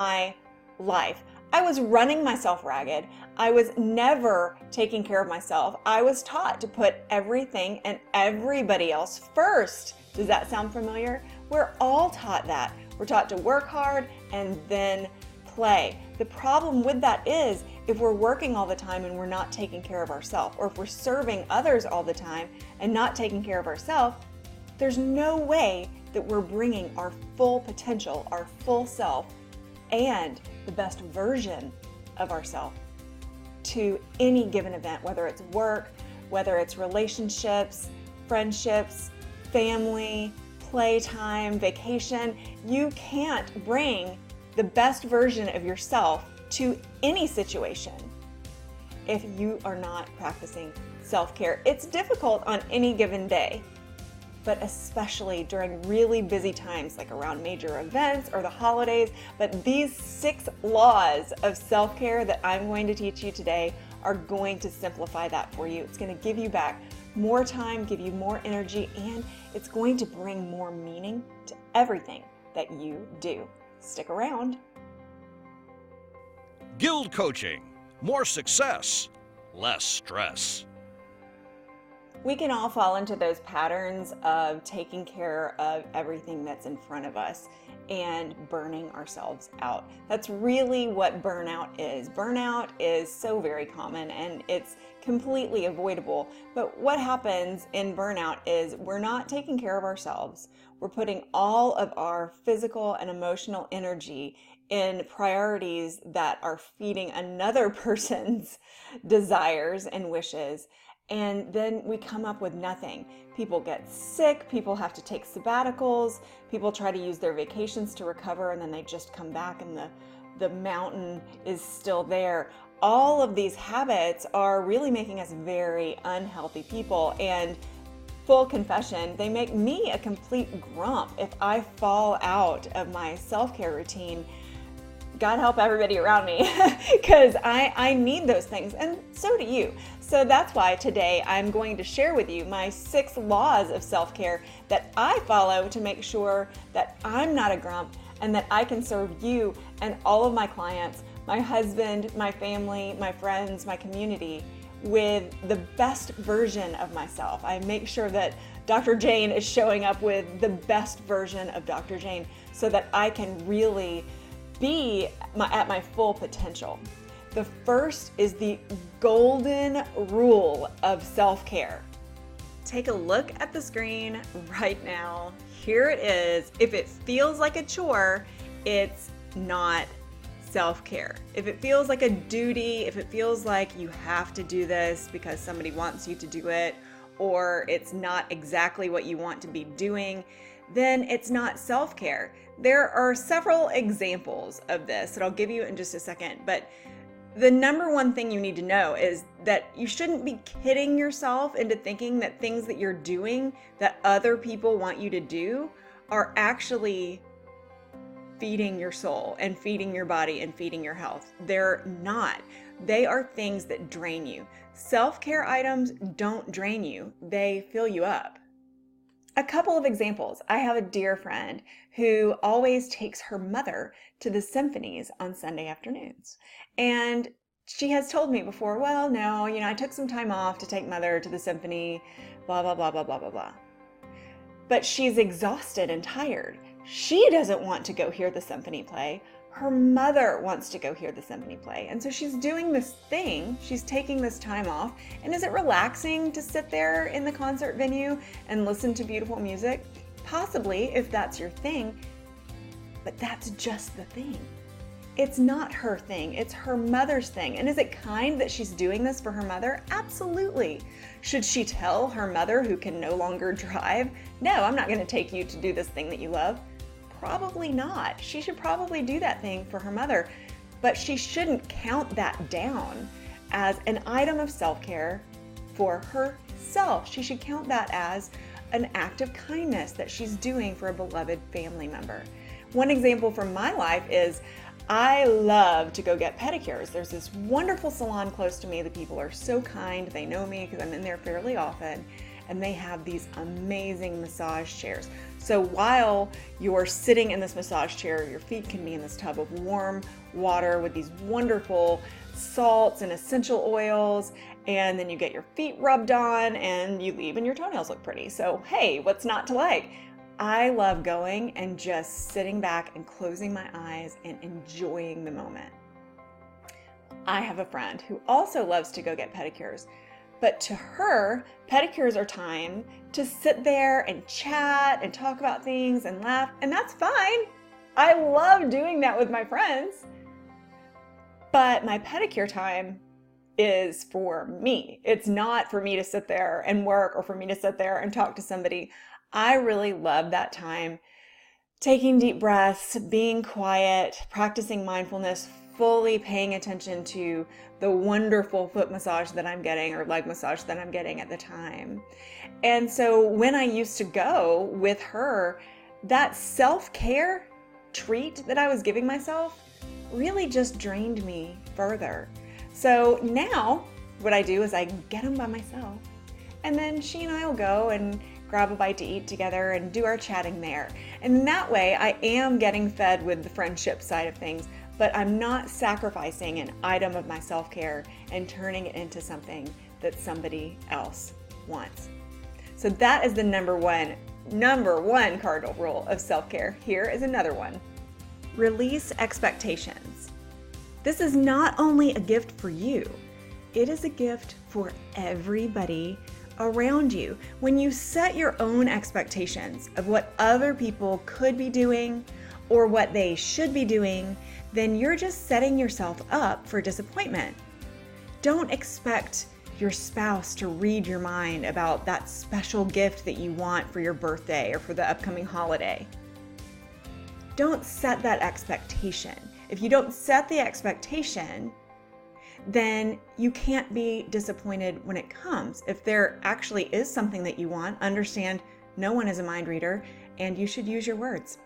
my life. I was running myself ragged. I was never taking care of myself. I was taught to put everything and everybody else first. Does that sound familiar? We're all taught that. We're taught to work hard and then play. The problem with that is if we're working all the time and we're not taking care of ourselves, or if we're serving others all the time and not taking care of ourselves, there's no way that we're bringing our full potential, our full self, and the best version of ourselves to any given event, whether it's work, whether it's relationships, friendships, family, playtime, vacation. You can't bring the best version of yourself to any situation if you are not practicing self-care. It's difficult on any given day, but especially during really busy times like around major events or the holidays. But these 6 laws of self-care that I'm going to teach you today are going to simplify that for you. It's going to give you back more time, give you more energy, and it's going to bring more meaning to everything that you do. Stick around. GILD Coaching. More success, less stress. We can all fall into those patterns of taking care of everything that's in front of us and burning ourselves out. That's really what burnout is. Burnout is so very common and it's completely avoidable. But what happens in burnout is we're not taking care of ourselves. We're putting all of our physical and emotional energy in priorities that are feeding another person's desires and wishes. And then we come up with nothing. People get sick, people have to take sabbaticals, people try to use their vacations to recover, and then they just come back and the mountain is still there. All of these habits are really making us very unhealthy people, and full confession, they make me a complete grump if I fall out of my self-care routine. God help everybody around me, because I need those things, and so do you. So that's why today I'm going to share with you my 6 laws of self-care that I follow to make sure that I'm not a grump and that I can serve you and all of my clients, my husband, my family, my friends, my community with the best version of myself. I make sure that Dr. Jane is showing up with the best version of Dr. Jane so that I can really be at my full potential. The first is the golden rule of self-care. Take a look at the screen right now. Here it is. If it feels like a chore, it's not self-care. If it feels like a duty, if it feels like you have to do this because somebody wants you to do it, or it's not exactly what you want to be doing, then it's not self-care. There are several examples of this that I'll give you in just a second, but the number one thing you need to know is that you shouldn't be kidding yourself into thinking that things that you're doing that other people want you to do are actually feeding your soul and feeding your body and feeding your health. They're not. They are things that drain you. Self-care items don't drain you. They fill you up. A couple of examples. I have a dear friend who always takes her mother to the symphonies on Sunday afternoons. And she has told me before, well, no, I took some time off to take mother to the symphony, blah, blah, blah, blah, blah, blah, blah. But she's exhausted and tired. She doesn't want to go hear the symphony play. Her mother wants to go hear the symphony play. And so she's doing this thing, she's taking this time off. And is it relaxing to sit there in the concert venue and listen to beautiful music? Possibly, if that's your thing, but that's just the thing. It's not her thing, it's her mother's thing. And is it kind that she's doing this for her mother? Absolutely. Should she tell her mother, who can no longer drive, no, I'm not going to take you to do this thing that you love? Probably not. She should probably do that thing for her mother, but she shouldn't count that down as an item of self-care for herself. She should count that as an act of kindness that she's doing for a beloved family member. One example from my life is I love to go get pedicures. There's this wonderful salon close to me. The people are so kind. They know me because I'm in there fairly often. and they have these amazing massage chairs. So while you're sitting in this massage chair, your feet can be in this tub of warm water with these wonderful salts and essential oils, and then you get your feet rubbed on and you leave and your toenails look pretty. So hey, what's not to like? I love going and just sitting back and closing my eyes and enjoying the moment. I have a friend who also loves to go get pedicures, but to her, pedicures are time to sit there and chat and talk about things and laugh, and that's fine. I love doing that with my friends. But my pedicure time is for me. It's not for me to sit there and work or for me to sit there and talk to somebody. I really love that time, taking deep breaths, being quiet, practicing mindfulness, fully paying attention to the wonderful foot massage that I'm getting or leg massage that I'm getting at the time. And so when I used to go with her, that self-care treat that I was giving myself really just drained me further. So now what I do is I get them by myself, and then she and I will go and grab a bite to eat together and do our chatting there. And in that way, I am getting fed with the friendship side of things, but I'm not sacrificing an item of my self-care and turning it into something that somebody else wants. So that is the number one cardinal rule of self-care. Here is another one. Release expectations. This is not only a gift for you, it is a gift for everybody around you. When you set your own expectations of what other people could be doing or what they should be doing, then you're just setting yourself up for disappointment. Don't expect your spouse to read your mind about that special gift that you want for your birthday or for the upcoming holiday. Don't set that expectation. If you don't set the expectation, then you can't be disappointed when it comes. If there actually is something that you want, understand no one is a mind reader and you should use your words.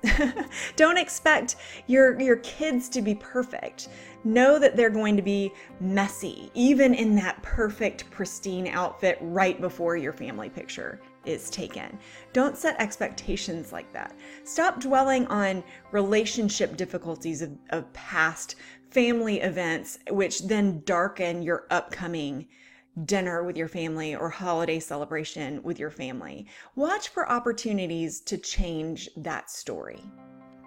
Don't expect your kids to be perfect. Know that they're going to be messy, even in that perfect, pristine outfit right before your family picture is taken. Don't set expectations like that. Stop dwelling on relationship difficulties of past family events, which then darken your upcoming dinner with your family or holiday celebration with your family. Watch for opportunities to change that story.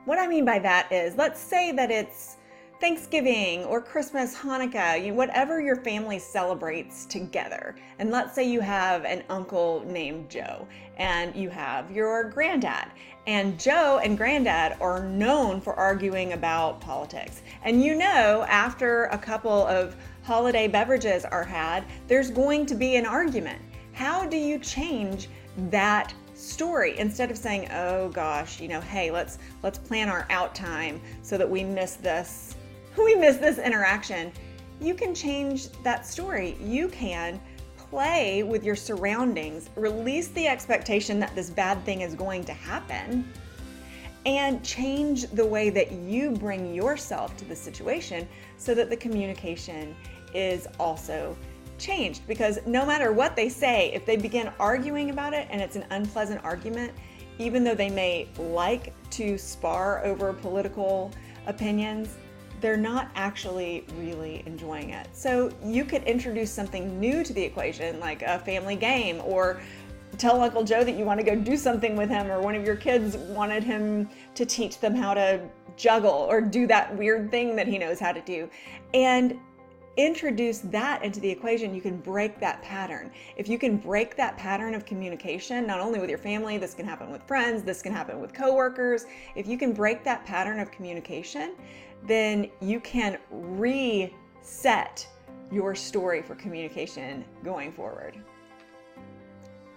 What I mean by that is, let's say that it's Thanksgiving or Christmas, Hanukkah, whatever your family celebrates together. And let's say you have an uncle named Joe and you have your granddad. And Joe and granddad are known for arguing about politics. And after a couple of holiday beverages are had, there's going to be an argument. How do you change that story instead of saying, oh gosh, hey, let's plan our out time so that we miss this interaction? You can change that story. You can play with your surroundings, release the expectation that this bad thing is going to happen, and change the way that you bring yourself to the situation so that the communication is also changed. Because no matter what they say, if they begin arguing about it and it's an unpleasant argument, even though they may like to spar over political opinions, they're not actually really enjoying it. So you could introduce something new to the equation, like a family game, or tell Uncle Joe that you want to go do something with him, or one of your kids wanted him to teach them how to juggle or do that weird thing that he knows how to do. And introduce that into the equation, you can break that pattern. If you can break that pattern of communication, not only with your family, this can happen with friends, this can happen with coworkers. If you can break that pattern of communication, then you can reset your story for communication going forward.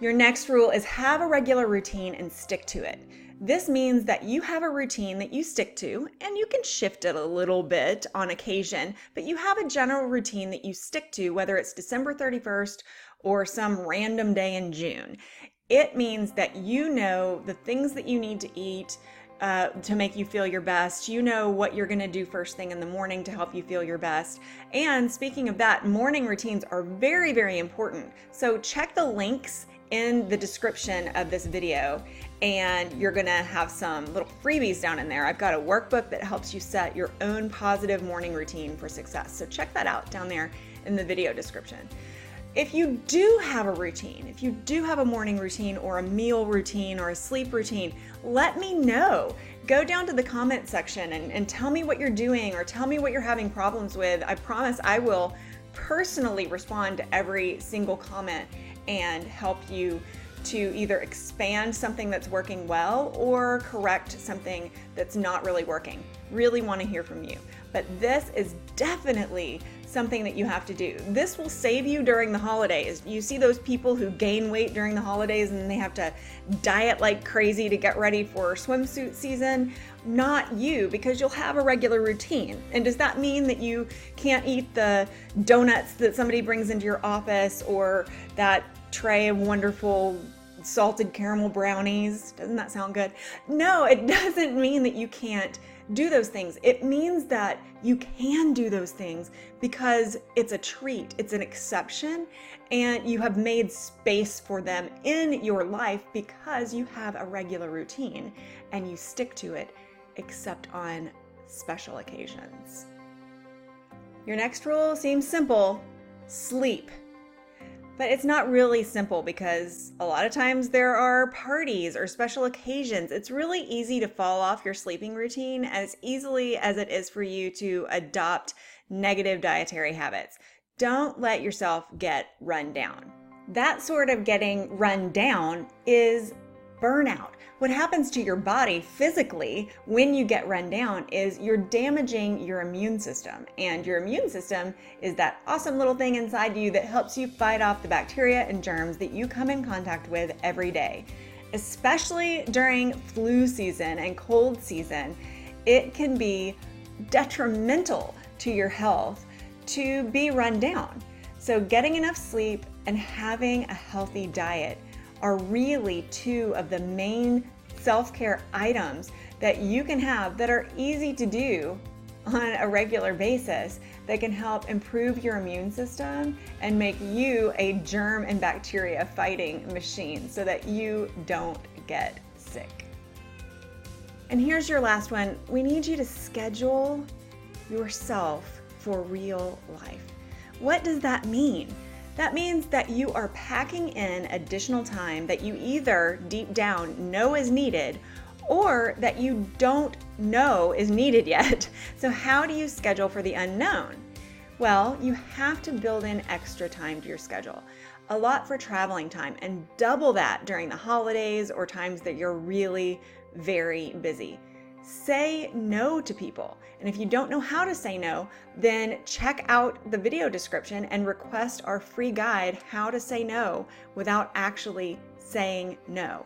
Your next rule is have a regular routine and stick to it. This means that you have a routine that you stick to, and you can shift it a little bit on occasion, but you have a general routine that you stick to, whether it's December 31st or some random day in June. It means that you know the things that you need to eat to make you feel your best. You know what you're going to do first thing in the morning to help you feel your best. And speaking of that, morning routines are very, very important. So check the links in the description of this video, and you're gonna have some little freebies down in there. I've got a workbook that helps you set your own positive morning routine for success. So check that out down there in the video description. If you do have a routine, if you do have a morning routine or a meal routine or a sleep routine, let me know. Go down to the comment section and tell me what you're doing or tell me what you're having problems with. I promise I will personally respond to every single comment and help you to either expand something that's working well or correct something that's not really working. Really want to hear from you. But this is definitely something that you have to do. This will save you during the holidays. You see those people who gain weight during the holidays and they have to diet like crazy to get ready for swimsuit season. Not you, because you'll have a regular routine. And does that mean that you can't eat the donuts that somebody brings into your office or that tray of wonderful salted caramel brownies? Doesn't that sound good? No, it doesn't mean that you can't do those things. It means that you can do those things because it's a treat, it's an exception, and you have made space for them in your life because you have a regular routine and you stick to it, except on special occasions. Your next rule seems simple: sleep. But it's not really simple because a lot of times there are parties or special occasions. It's really easy to fall off your sleeping routine as easily as it is for you to adopt negative dietary habits. Don't let yourself get run down. That sort of getting run down is burnout. What happens to your body physically when you get run down is you're damaging your immune system. And your immune system is that awesome little thing inside you that helps you fight off the bacteria and germs that you come in contact with every day. Especially during flu season and cold season, it can be detrimental to your health to be run down. So getting enough sleep and having a healthy diet are really two of the main self-care items that you can have that are easy to do on a regular basis that can help improve your immune system and make you a germ and bacteria fighting machine so that you don't get sick. And here's your last one. We need you to schedule yourself for real life. What does that mean? That means that you are packing in additional time that you either deep down know is needed or that you don't know is needed yet. So how do you schedule for the unknown? Well, you have to build in extra time to your schedule. A lot for traveling time and double that during the holidays or times that you're really very busy. Say no to people. And if you don't know how to say no, then check out the video description and request our free guide, How to Say No Without Actually Saying No.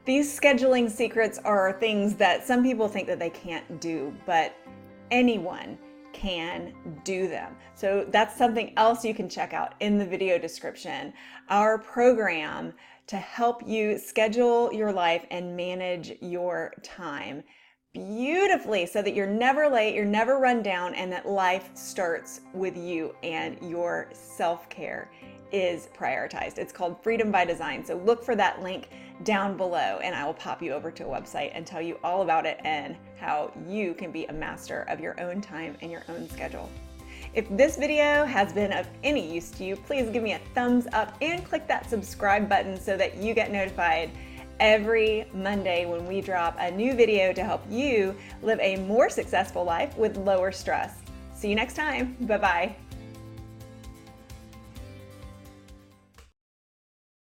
These scheduling secrets are things that some people think that they can't do, but anyone can do them. So that's something else you can check out in the video description. Our program to help you schedule your life and manage your time beautifully so that you're never late, you're never run down, and that life starts with you and your self-care is prioritized. It's called Freedom by Design. So look for that link down below and I will pop you over to a website and tell you all about it and how you can be a master of your own time and your own schedule. If this video has been of any use to you, please give me a thumbs up and click that subscribe button so that you get notified every Monday when we drop a new video to help you live a more successful life with lower stress. See you next time. Bye-bye.